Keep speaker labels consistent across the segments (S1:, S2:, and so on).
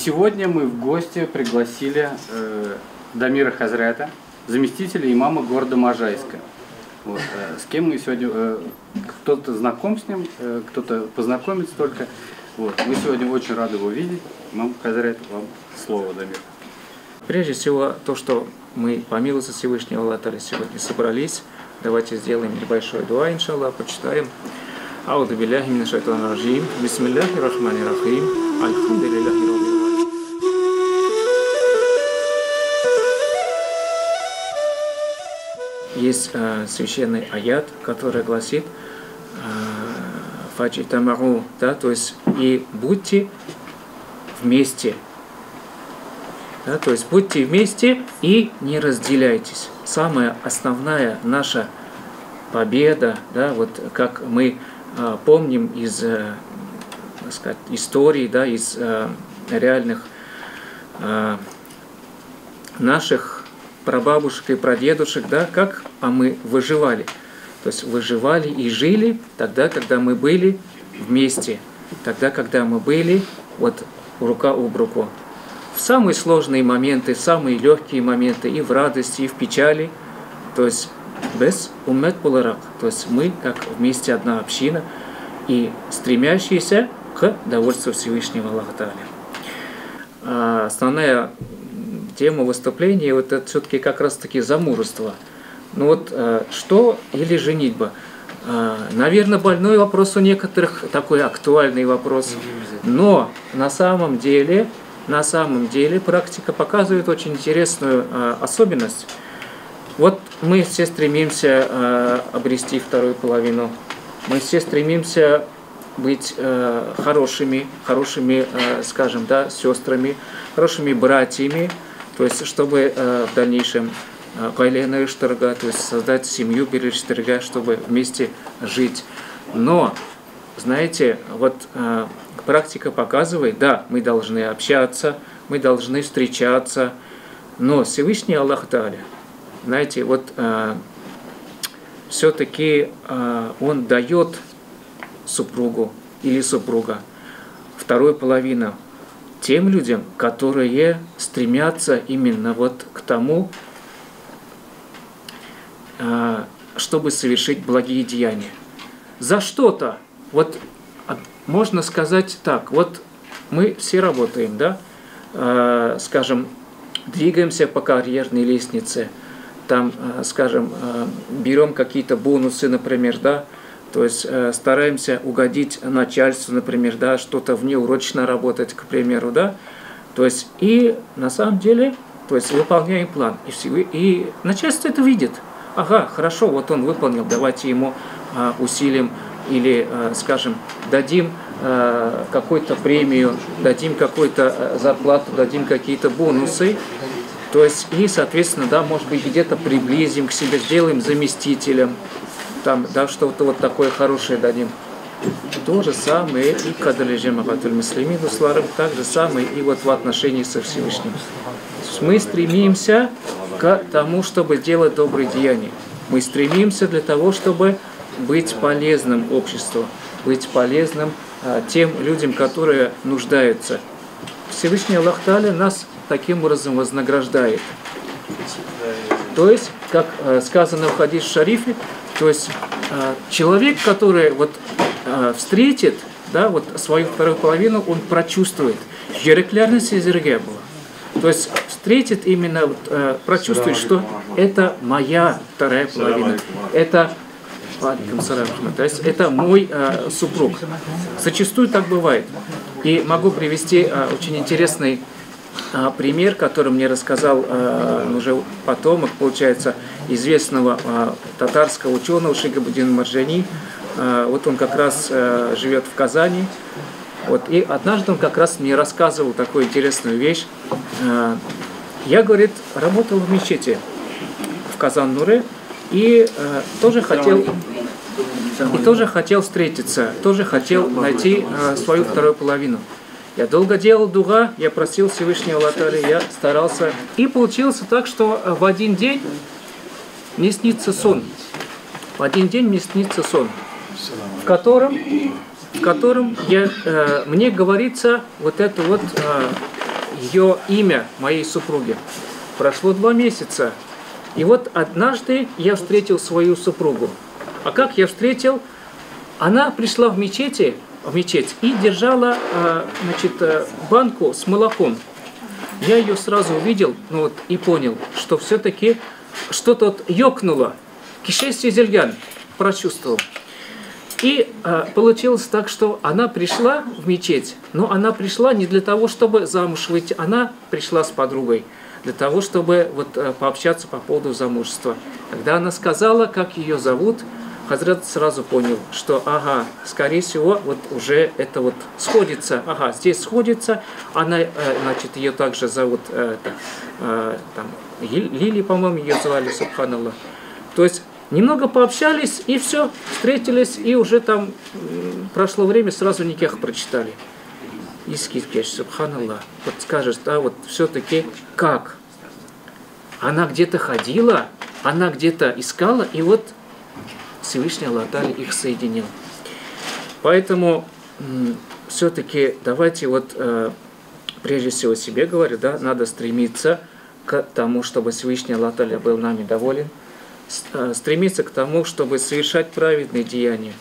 S1: Сегодня мы в гости пригласили Дамира Хазрята, заместителя имама города Можайска. Вот, с кем мы сегодня, кто-то знаком с ним, кто-то познакомится только. Вот, мы сегодня очень рады его видеть. Имам Хазрат, вам слово, Дамир.
S2: Прежде всего, то, что мы по милости Всевышнего Аллаха сегодня собрались, давайте сделаем небольшой дуа, иншаллах, почитаем. Ауду билляхи мина шайтана раджим, бисмилляхи рахмани рахим, альхамдулиллахи раббил аламин. Есть священный аят, который гласит фаджитамагу, да, то есть и будьте вместе. Да, то есть будьте вместе и не разделяйтесь. Самая основная наша победа, да, вот как мы помним из, так сказать, истории, да, из реальных наших прабабушек и прадедушек, да, как мы выживали. То есть выживали и жили тогда, когда мы были вместе, тогда, когда мы были вот рука об руку. В самые сложные моменты, самые легкие моменты, и в радости, и в печали, то есть без уммет буларак, то есть мы как вместе одна община и стремящиеся к довольству Всевышнего Аллаха Тааля. Основная тема выступления вот это все-таки как раз-таки замужество. Ну вот что или женитьба? Наверное, больной вопрос у некоторых, такой актуальный вопрос, но на самом деле практика показывает очень интересную особенность. Вот мы все стремимся обрести вторую половину, мы все стремимся быть хорошими, скажем, да, сестрами, хорошими братьями, то есть чтобы в дальнейшем то есть создать семью, чтобы вместе жить. Но, знаете, вот практика показывает, да, мы должны общаться, мы должны встречаться, но Всевышний Аллах Тааля, знаете, вот все-таки Он дает супругу или супруга, вторую половину, тем людям, которые стремятся именно вот к тому, чтобы совершить благие деяния. За что-то, вот можно сказать так, вот мы все работаем, да, скажем, двигаемся по карьерной лестнице, там, скажем, берем какие-то бонусы, например, да, то есть стараемся угодить начальству, например, да, что-то внеурочно работать, к примеру, да, то есть и на самом деле, то есть выполняем план, и начальство это видит. Ага, хорошо, вот он выполнил, давайте ему усилим или, скажем, дадим какую-то премию, дадим какую-то зарплату, дадим какие-то бонусы. То есть и, соответственно, да, может быть, где-то приблизим к себе, сделаем заместителем, там, да, что-то вот такое хорошее дадим. То же самое и кадрежем муслимин, так же самое и вот в отношении со Всевышним. Мы стремимся к тому, чтобы делать добрые деяния. Мы стремимся для того, чтобы быть полезным обществу, быть полезным тем людям, которые нуждаются. Всевышний Аллах Тааля нас таким образом вознаграждает. То есть, как сказано в хадисе шарифе, то есть человек, который вот встретит, да, вот свою вторую половину, он прочувствует. Ереклярность из Иргебова. То есть встретит именно, прочувствует, что это моя вторая половина, это, то есть это мой супруг. Зачастую так бывает. И могу привести очень интересный пример, который мне рассказал уже потомок, получается, известного татарского ученого Шигабуддина Марджани. Вот он как раз живет в Казани. Вот, и однажды он как раз мне рассказывал такую интересную вещь. Я, говорит, работал в мечети в Казан-Нуре и тоже хотел встретиться, тоже хотел найти свою вторую половину. Я долго делал дуга, я просил Всевышнего Аллаха, я старался. И получилось так, что в один день мне снится сон. В один день мне снится сон, в котором мне говорится вот это вот ее имя моей супруги. Прошло 2 месяца. И вот однажды я встретил свою супругу. А как я встретил? Она пришла в мечеть и держала банку с молоком. Я ее сразу увидел и понял, что все-таки что-то ёкнуло. Кишести зельян прочувствовал. И получилось так, что она пришла в мечеть, но она пришла не для того, чтобы замуж выйти, она пришла с подругой, для того, чтобы пообщаться по поводу замужества. Когда она сказала, как ее зовут, Хазрат сразу понял, что, скорее всего, уже это сходится. Здесь сходится. Она, ее также зовут, Лили, по-моему, ее звали, субханаллах. То есть, немного пообщались, и все, встретились, и уже там прошло время, сразу никях прочитали. Искискеш, субханаллах. Скажешь, все-таки как? Она где-то ходила, она где-то искала, и Всевышний Аллах Та'аля их соединил. Поэтому все-таки давайте прежде всего себе говорю, надо стремиться к тому, чтобы Всевышний Аллах Та'аля был нами доволен, стремиться к тому, чтобы совершать праведные деяния,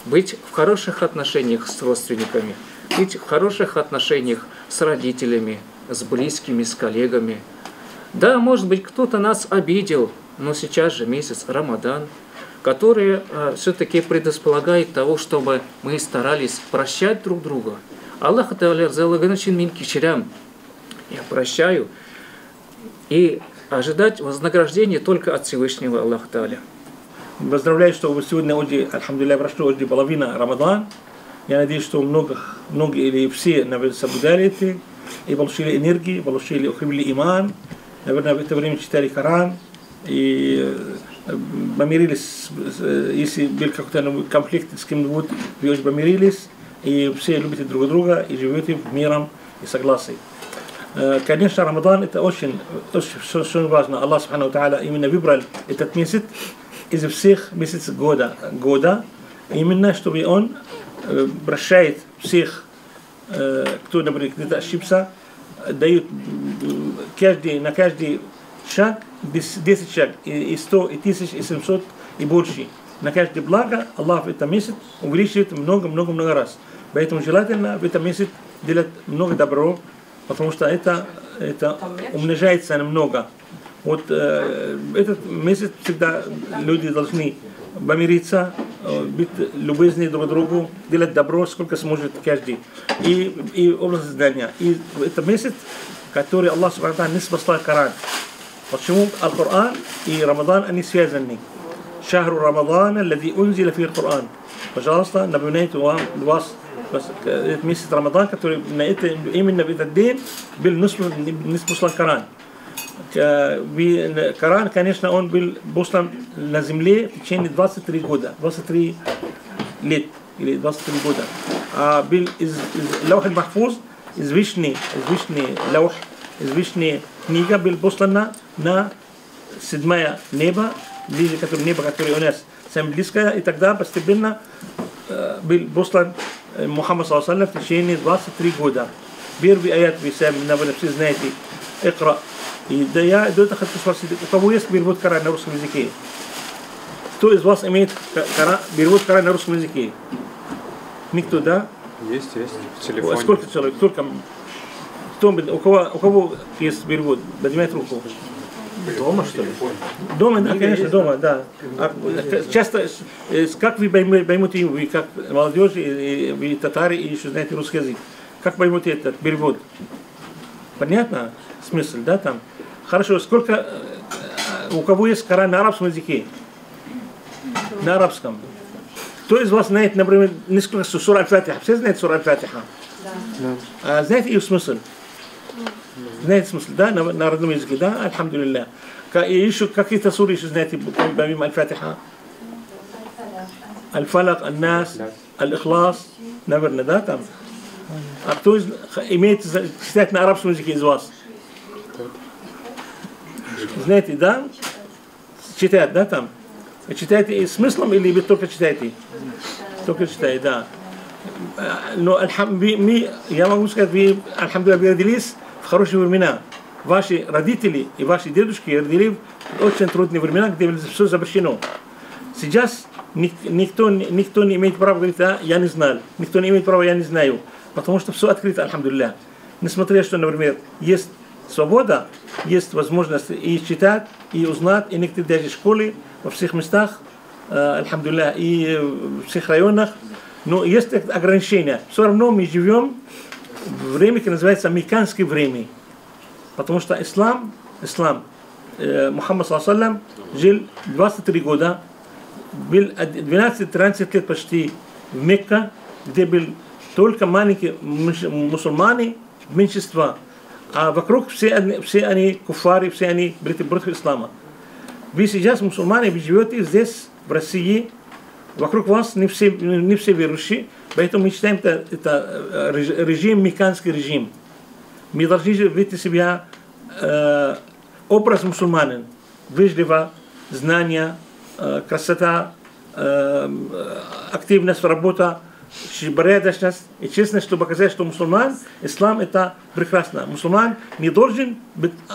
S2: быть в хороших отношениях с родственниками, быть в хороших отношениях с родителями, с близкими, с коллегами. Да, может быть, кто-то нас обидел, но сейчас же месяц Рамадан, который все-таки предрасполагает того, чтобы мы старались прощать друг друга. Аллах Та'аля залаганачин мин киширям. Я прощаю и ожидать вознаграждения только от Всевышнего Аллаха Та'аля.
S3: Поздравляю, что вы сегодня уже, альхамдулилля, прошло уже половина Рамадан. Я надеюсь, что многие или все, наверное, соблюдали это и получили энергию, укрепили иман. Наверное, в это время читали Коран и помирились, если был какой-то конфликт с кем-нибудь, вы уже помирились, и все любите друг друга, и живете миром и согласием. Конечно, Рамадан это очень важно. Аллах Субхану Тааля именно выбрал этот месяц из всех месяцев года, именно чтобы Он прощает всех, кто, например, где-то ошибся, дает на каждый шаг 10 шаг, и 100, и 1000, и 700, и больше. На каждое благо Аллах в этом месяце увеличивает много раз. Поэтому желательно в этом месяце делать много добро, потому что это умножается намного. Этот месяц всегда люди должны помириться, быть любезны друг другу, делать добро, сколько сможет каждый. И область знания. И это месяц, который Аллах Субхану Тааля не спасал Коран. Почему Аль-Коран и Рамадан они связаны? Шахру Рамадан, الذي أنزل فيه القرآن. Пожалуйста, напоминайте вас месяц Рамадан, который именно в этот день был не спасал Коран. Коран, конечно, он был послан на земле в течение 23 года, 23 лет или 23 года. А был из Лаух аль-Махфуз, из Вишни Лаух, из Вишни книга был послана на 7-е небо, которое у нас самое близкое, и тогда постепенно был послан Мухаммад ﷺ в течение 23 года. Первый аят вы сами, наверное, все знаете, Икра. И я хочу спросить, у кого есть перевод Корана на русском языке? Кто из вас имеет перевод Корана на русском языке? Никто, да?
S1: Есть, в телефоне.
S3: Сколько человек? У кого есть перевод? Поднимайте руку. Дома, что ли? Дома, да, конечно, дома, да. Часто, как вы поймете, вы как молодежь, вы татары, и еще знаете русский язык, как поймете этот перевод? Понятно? Смысл, да, там? Хорошо, у кого есть Коран на арабском языке? На арабском. Кто из вас знает, например, несколько сур Аль-Фатиха? Все знают сур Аль-Фатиха? Да. Знаете ее смысл? Знаете смысл, да, на родном языке, да? Альхамдулилля. И еще какие-то суры еще знаете, помимо Аль-Фатиха? Аль-Фалак, Аль-Нас, Аль-Ихлас, наверное, да, там? А кто имеет читать на арабском языке из вас? Знаете, да? Читает, да, там? Читаете и смыслом или вы только читаете? Только читаете, да. Но я могу сказать, вы, альхамдулилля, вы родились в хорошие времена. Ваши родители и ваши дедушки родили в очень трудные времена, где все запрещено. Сейчас никто не имеет права говорить, я не знал. Никто не имеет права, я не знаю. Потому что все открыто, альхамдулилля. Несмотря что, например, есть свобода, есть возможность и читать, и узнать, и некоторые даже школы во всех местах, альхамдулилля, и в всех районах. Но есть ограничения. Все равно мы живем в время, которое называется американское время. Потому что ислам, Мухаммад саллаллаху жил 23 года, был 12-13 лет почти в Мекке, где был только маленькие мусульмане, меньшинства. А вокруг все они куфары, все они против ислама. Вы сейчас мусульмане, вы живете здесь, в России, вокруг вас не все верующие, поэтому мы считаем это режим, американский режим. Мы должны вести себя образ мусульманин, вежливо, знания, красота, активность, работа, порядочность и честность, чтобы показать, что мусульман, ислам это прекрасно. Мусульман не должен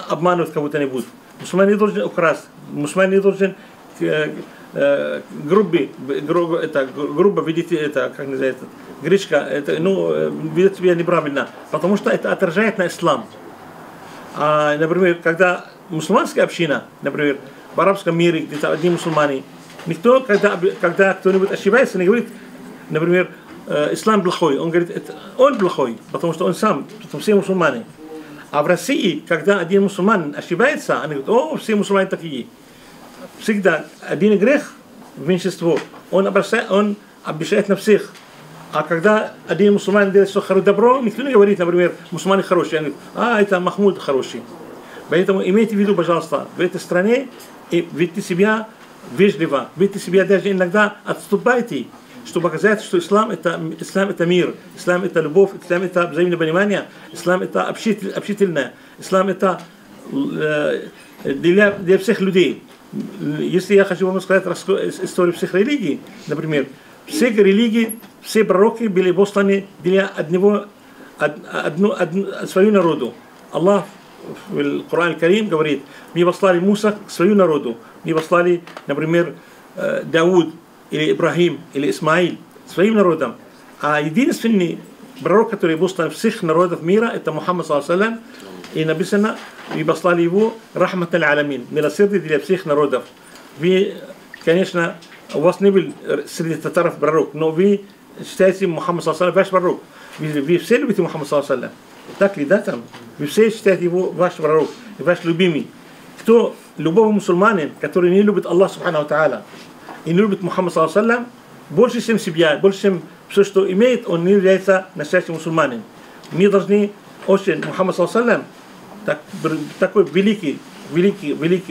S3: обманывать кого-то-нибудь. Мусульман не должен украсть. Мусульман не должен грубо видите, это, как называется, гречка, это, ведет себя неправильно, потому что это отражает на ислам. Например, когда мусульманская община, например, в арабском мире, где-то одни мусульмане, никто, когда кто-нибудь ошибается, не говорит, например, ислам плохой, он говорит, он плохой, потому что он сам, потому все мусульмане. А в России, когда один мусульман ошибается, они говорят, все мусульмане такие. Всегда один грех в меньшинство, он обещает на всех. А когда один мусульман делает что хорошее добро, никто не говорит, например, мусульмане хорошие, они говорят, это Махмуд хороший. Поэтому имейте в виду, пожалуйста, в этой стране и ведите себя вежливо, ведите себя даже иногда отступайте, чтобы показать, что ислам это мир, ислам это любовь, ислам это взаимное понимание, ислам это общительное, ислам это для всех людей. Если я хочу вам сказать историю всех религий, например, все религии, все пророки были посланы для свою народу. Аллах в Коране Карим говорит, мы послали Муса к своему народу, мы послали, например, Дауд или Ибрахим или Исмаил своим народом. А единственный пророк, который послан всех народов мира, это Мухаммад саллаллаху. И написано, и послали его рахматаль аламин, милосердие для всех народов. Вы, конечно, у вас не был среди татаров пророк, но вы считаете Мухаммад саллаллаху ваш пророк. Вы все любите Мухаммад саллаллаху. Так ли, да, там? Вы все считаете его ваш пророк, ваш любимый. Кто любого мусульманин, который не любит Аллах субхану тааля и не любит Мухаммад саллаллаху, больше, чем себя, больше, чем все, что имеет, он не является настоящим мусульманином. Мы должны очень, Мухаммад саллаллаху, такой великий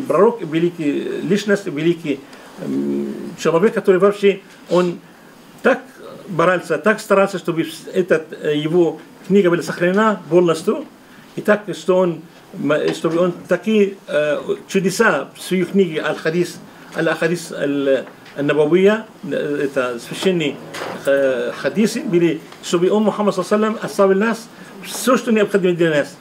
S3: пророк, великий личность, великий человек, который вообще, он так боролся, так старался, чтобы его книга была сохранена полностью, и так, чтобы он такие чудеса в своей книге Аль-Хадис Аль-Набавия, это священные хадисы, были, чтобы он, Мухаммад саллаллаху, оставил нас все, что необходимо для нас.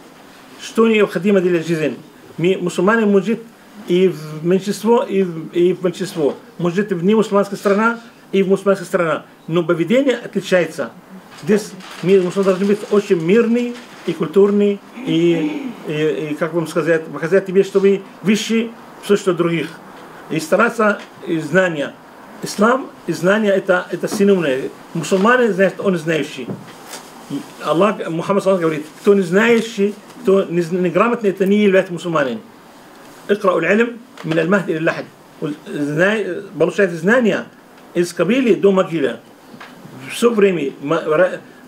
S3: Что необходимо для жизни. Мы, мусульмане, может и в меньшинство, и в большинство. Может и в немусульманская страна, и в мусульманская страна. Но поведение отличается. Здесь мы должны быть очень мирные и культурные, и как вам сказать, показать тебе, что вы выше все, что других. И стараться и знания. Ислам и знания это синонимы. Мусульмане, значит, он знающий. Аллах, Мухаммад саллаллаху говорит, кто не знающий, кто неграмотный, это не является мусульманином. Икра'у аль-илм мин аль-махд иля аль-лахд. Получайте знания из кабили до могилы. Все время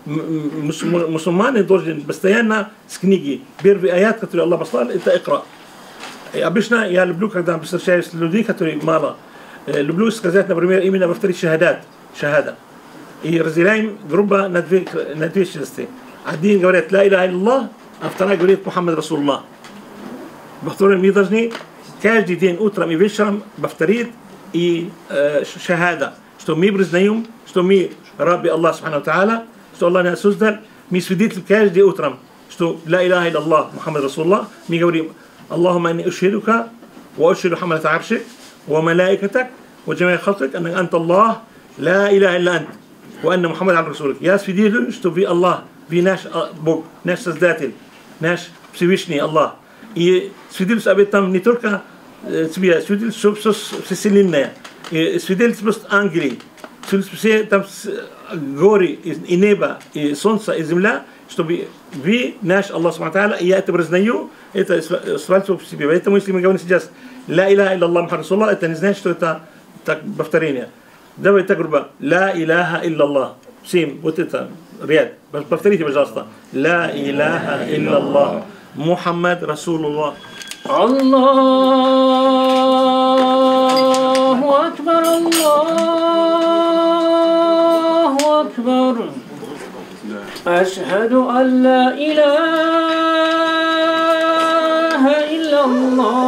S3: мусульмане должны постоянно с книги. Первый аят, который Аллах послал, это икра. И обычно я люблю, когда встречаюсь с людьми, которые мало. Люблю сказать, например, именно повторить шахада. И разделяем грубо на две части. Один говорит «Ла иляха илляллах», а второй говорит «Мухаммад Расулуллах». Повторим, мы должны каждый день, утром и вечером повторить и шахада, что мы признаем, что мы рабы Аллах Субхану Тааля, что Аллах нас создал, мы свидетели каждый утром, что لا إله إلا الله محمد رسول الله мы говорим اللهم إني أشهدك وأشهد حملة عرشك وملائكتك وجميع خلقك أنك أنت الله لا إله إلا أنت وأن محمد عبد رسولك. Я свидетелю, что вы Аллах, вы наш Бог, наш Создатель, наш Всевышний Аллах. И свидетельство об этом не только тебе, свидетельство всесильное, свидетельство ангелей, все там горы и небо, и солнце, и земля, чтобы вы, наш Аллах Субхану, и я это признаю, это свальцу в себе. Поэтому, если мы говорим сейчас «Ла иляха илля Мухаммад Расулуллах», это не значит, что это так повторение. Давай так грубо. «Ла иляха илля Аллах». Всем, вот это ряд. Повторите, пожалуйста. «Ла иляха илля Аллах». Мухаммад Расулуллах.
S2: Аллаху Акбар, Аллаху Акбар. أشهد أن لا إله إلا الله